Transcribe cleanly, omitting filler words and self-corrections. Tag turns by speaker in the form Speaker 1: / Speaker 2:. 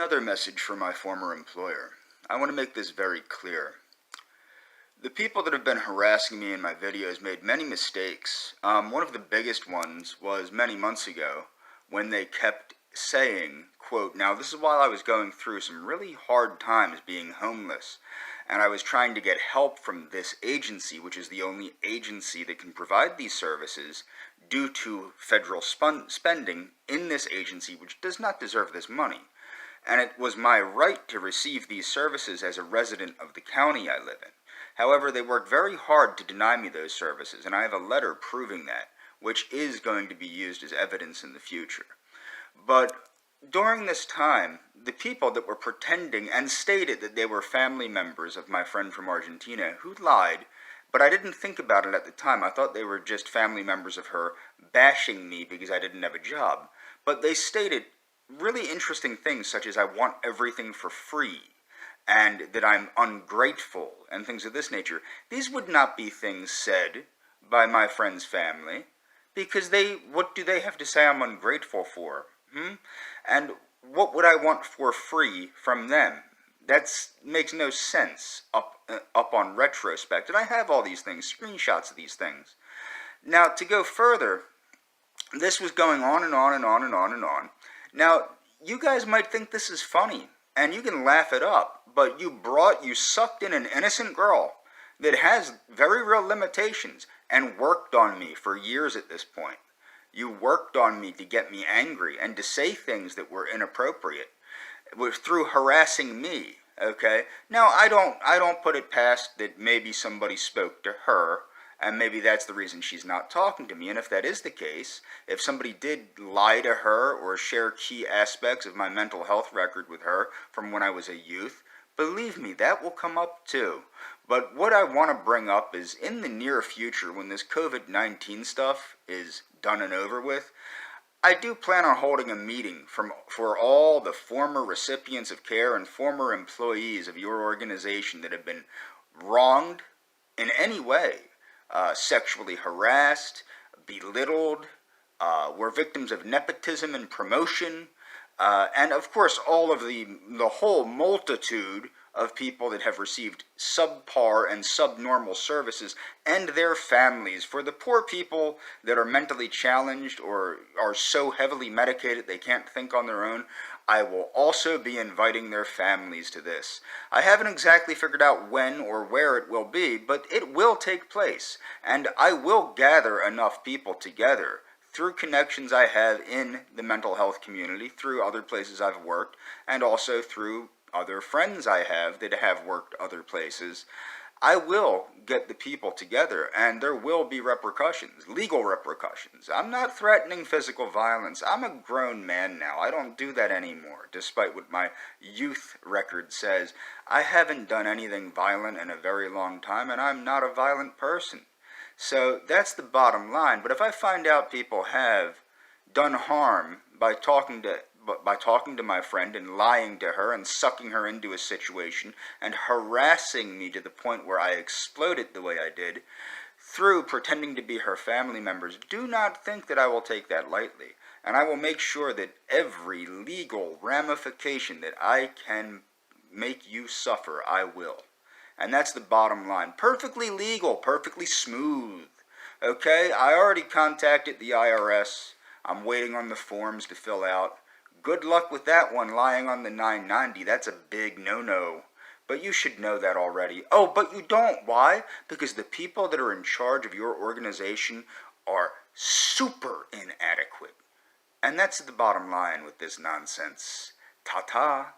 Speaker 1: another message from my former employer. I want to make this very clear. The people that have been harassing me in my videos made many mistakes. One of the biggest ones was many months ago when they kept saying, quote, now this is while I was going through some really hard times being homeless, and I was trying to get help from this agency, which is the only agency that can provide these services due to federal spending in this agency, which does not deserve this money. And it was my right to receive these services as a resident of the county I live in. However, they worked very hard to deny me those services, and I have a letter proving that, which is going to be used as evidence in the future. But during this time, the people that were pretending and stated that they were family members of my friend from Argentina, who lied, but I didn't think about it at the time. I thought they were just family members of her bashing me because I didn't have a job. But they stated really interesting things such as I want everything for free, and that I'm ungrateful, and things of this nature. These would not be things said by my friend's family, because what do they have to say I'm ungrateful for? And what would I want for free from them? That makes no sense up on retrospect, and I have all these things, screenshots of these things. Now, to go further, this was going on and on and on and on and on. Now, you guys might think this is funny, and you can laugh it up, but you sucked in an innocent girl that has very real limitations and worked on me for years at this point. You worked on me to get me angry and to say things that were inappropriate through harassing me, okay? Now, I don't put it past that maybe somebody spoke to her, and maybe that's the reason she's not talking to me. And if that is the case, if somebody did lie to her or share key aspects of my mental health record with her from when I was a youth, believe me, that will come up too. But what I want to bring up is in the near future, when this COVID-19 stuff is done and over with, I do plan on holding a meeting for all the former recipients of care and former employees of your organization that have been wronged in any way, sexually harassed, belittled, were victims of nepotism and promotion, and of course all of the whole multitude of people that have received subpar and subnormal services, and their families. For the poor people that are mentally challenged or are so heavily medicated they can't think on their own, I will also be inviting their families to this. I haven't exactly figured out when or where it will be, but it will take place, and I will gather enough people together through connections I have in the mental health community, through other places I've worked, and also through other friends I have that have worked other places. I will get the people together, and there will be repercussions, legal repercussions. I'm not threatening physical violence. I'm a grown man now. I don't do that anymore, despite what my youth record says. I haven't done anything violent in a very long time, and I'm not a violent person. So that's the bottom line. But if I find out people have done harm by talking to my friend and lying to her and sucking her into a situation and harassing me to the point where I exploded the way I did through pretending to be her family members, do not think that I will take that lightly. And I will make sure that every legal ramification that I can make you suffer, I will. And that's the bottom line. Perfectly legal, perfectly smooth. Okay, I already contacted the IRS. I'm waiting on the forms to fill out. Good luck with that one, lying on the 990. That's a big no-no. But you should know that already. Oh, but you don't. Why? Because the people that are in charge of your organization are super inadequate. And that's the bottom line with this nonsense. Ta-ta.